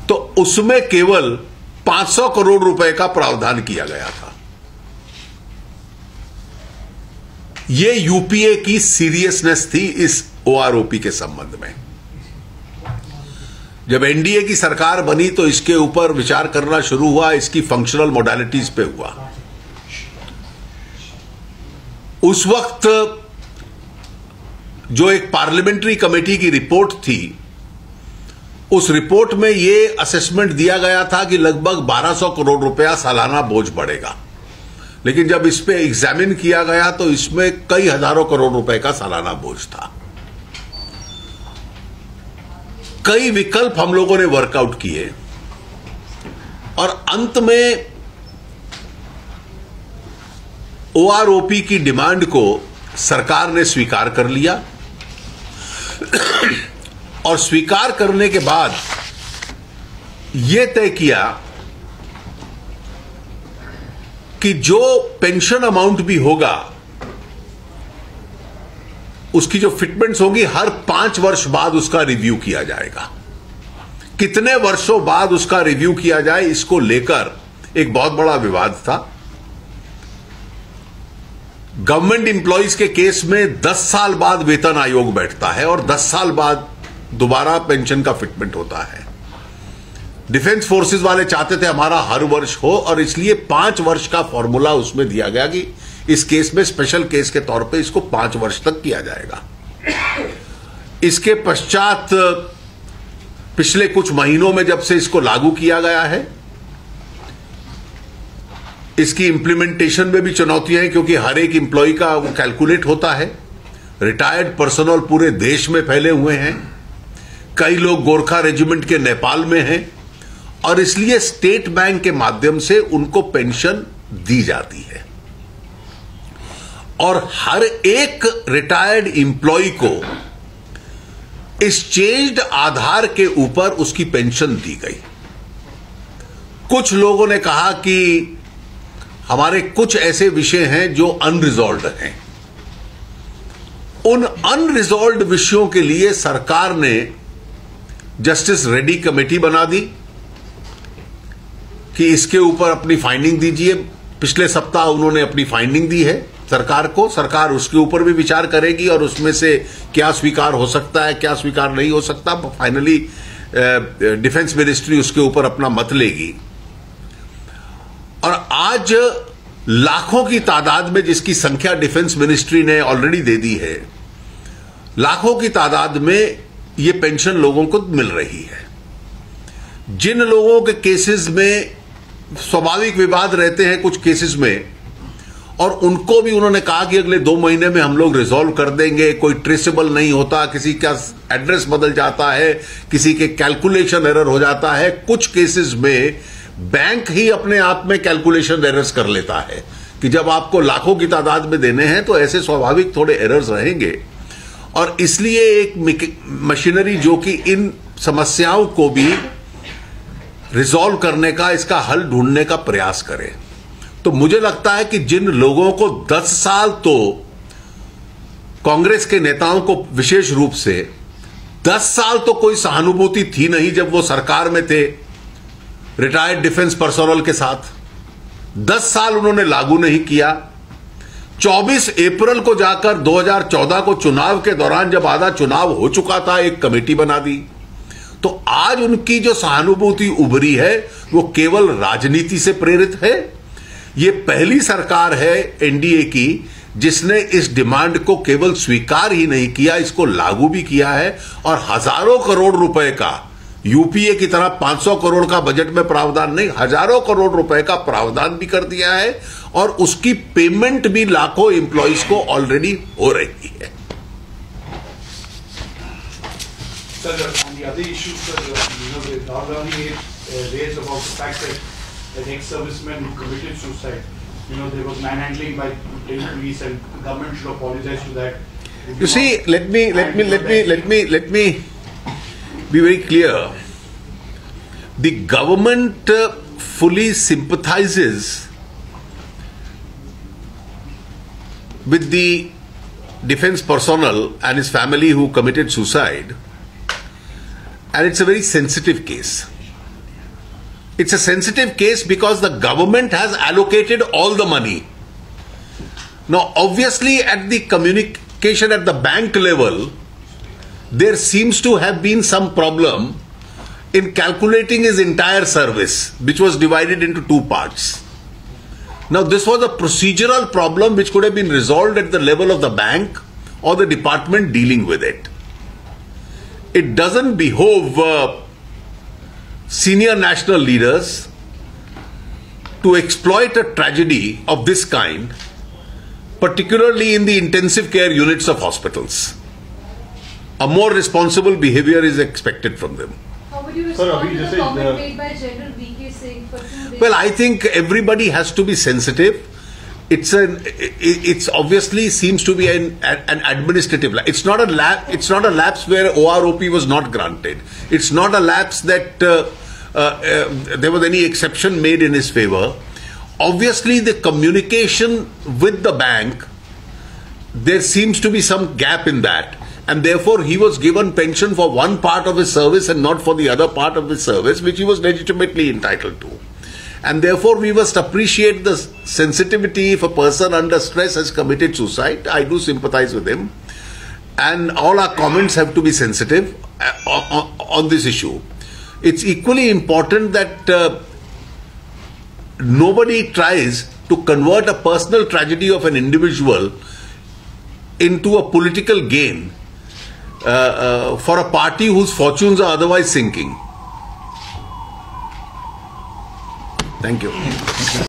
तो उसमें केवल 500 करोड़ रुपए का प्रावधान किया गया था। यह यूपीए की सीरियसनेस थी इस ओआरओपी के संबंध में। जब एनडीए की सरकार बनी तो इसके ऊपर विचार करना शुरू हुआ, इसकी फंक्शनल मोडालिटीज पे हुआ। उस वक्त जो एक पार्लियामेंट्री कमेटी की रिपोर्ट थी, उस रिपोर्ट में यह असेसमेंट दिया गया था कि लगभग 1200 करोड़ रुपया सालाना बोझ बढ़ेगा। लेकिन जब इस पे एग्जामिन किया गया तो इसमें कई हजारों करोड़ रुपए का सालाना बोझ था। कई विकल्प हम लोगों ने वर्कआउट किए और अंत में ओआरओपी की डिमांड को सरकार ने स्वीकार कर लिया और स्वीकार करने के बाद यह तय किया कि जो पेंशन अमाउंट भी होगा उसकी जो फिटमेंट्स होगी हर 5 वर्ष बाद उसका रिव्यू किया जाएगा। कितने वर्षों बाद उसका रिव्यू किया जाए, इसको लेकर एक बहुत बड़ा विवाद था। गवर्नमेंट एम्प्लॉइज के केस में 10 साल बाद वेतन आयोग बैठता है और 10 साल बाद दोबारा पेंशन का फिटमेंट होता है। डिफेंस फोर्सेस वाले चाहते थे हमारा हर वर्ष हो और इसलिए 5 वर्ष का फॉर्मूला उसमें दिया गया कि इस केस में स्पेशल केस के तौर पे इसको 5 वर्ष तक किया जाएगा। इसके पश्चात पिछले कुछ महीनों में जब से इसको लागू किया गया है, इसकी इंप्लीमेंटेशन में भी चुनौतियां हैं क्योंकि हर एक एम्प्लॉय का वो कैलकुलेट होता है। रिटायर्ड पर्सनल पूरे देश में फैले हुए हैं, कई लोग गोरखा रेजिमेंट के नेपाल में हैं और इसलिए स्टेट बैंक के माध्यम से उनको पेंशन दी जाती है और हर एक रिटायर्ड एम्प्लॉय को इस चेंज्ड आधार के ऊपर उसकी पेंशन दी गई। कुछ लोगों ने कहा कि हमारे कुछ ऐसे विषय हैं जो अनरिजॉल्व्ड हैं। उन अनरिजॉल्व्ड विषयों के लिए सरकार ने जस्टिस रेड्डी कमेटी बना दी कि इसके ऊपर अपनी फाइंडिंग दीजिए। पिछले सप्ताह उन्होंने अपनी फाइंडिंग दी है सरकार को। सरकार उसके ऊपर भी विचार करेगी और उसमें से क्या स्वीकार हो सकता है, क्या स्वीकार नहीं हो सकता, फाइनली डिफेंस मिनिस्ट्री उसके ऊपर अपना मत लेगी। और आज लाखों की तादाद में, जिसकी संख्या डिफेंस मिनिस्ट्री ने ऑलरेडी दे दी है, लाखों की तादाद में ये पेंशन लोगों को मिल रही है। जिन लोगों के केसेस में स्वाभाविक विवाद रहते हैं कुछ केसेस में, और उनको भी उन्होंने कहा कि अगले 2 महीने में हम लोग रिजॉल्व कर देंगे। कोई ट्रेसेबल नहीं होता, किसी का एड्रेस बदल जाता है, किसी के कैलकुलेशन एरर हो जाता है। कुछ केसेस में बैंक ही अपने आप में कैलकुलेशन एरर्स कर लेता है कि जब आपको लाखों की तादाद में देने हैं तो ऐसे स्वाभाविक थोड़े एरर्स रहेंगे। और इसलिए एक मशीनरी जो कि इन समस्याओं को भी रिजॉल्व करने का, इसका हल ढूंढने का प्रयास करे। तो मुझे लगता है कि जिन लोगों को 10 साल, तो कांग्रेस के नेताओं को विशेष रूप से 10 साल तो कोई सहानुभूति थी नहीं जब वो सरकार में थे रिटायर्ड डिफेंस पर्सनल के साथ। 10 साल उन्होंने लागू नहीं किया। 24 अप्रैल को जाकर 2014 को चुनाव के दौरान जब आधा चुनाव हो चुका था, एक कमेटी बना दी। तो आज उनकी जो सहानुभूति उभरी है वो केवल राजनीति से प्रेरित है। ये पहली सरकार है एनडीए की जिसने इस डिमांड को केवल स्वीकार ही नहीं किया, इसको लागू भी किया है और हजारों करोड़ रुपए का, यूपीए की तरह 500 करोड़ का बजट में प्रावधान नहीं, हजारों करोड़ रुपए का प्रावधान भी कर दिया है और उसकी पेमेंट भी लाखों एम्प्लॉइज को ऑलरेडी हो रही है। Sir, on the other issues, sir, the Rahul Gandhi raised about the fact that an ex-serviceman who committed suicide, there was manhandling by police and the government should apologize to that. You see, let me be very clear. The government fully sympathizes with the defense personnel and his family who committed suicide, and it's a very sensitive case. It's a sensitive case because the government has allocated all the money. Now, obviously, at the communication at the bank level, there seems to have been some problem in calculating his entire service, which was divided into two parts. Now, this was a procedural problem which could have been resolved at the level of the bank or the department dealing with it. It doesn't behove senior national leaders to exploit a tragedy of this kind, particularly in the intensive care units of hospitals. A more responsible behavior is expected from them. How would you respond to the comment made by General V.K. Singh for 2 days? Well, I think everybody has to be sensitive. It's obviously seems to be an administrative lapse. It's not a lapse where OROP was not granted. It's not a lapse that there was any exception made in his favor. Obviously, the communication with the bank, there seems to be some gap in that. And therefore, he was given pension for one part of his service and not for the other part of his service, which he was legitimately entitled to. And therefore, we must appreciate the sensitivity. If a person under stress has committed suicide, I do sympathize with him. And all our comments have to be sensitive on this issue. It's equally important that nobody tries to convert a personal tragedy of an individual into a political gain for a party whose fortunes are otherwise sinking. Thank you.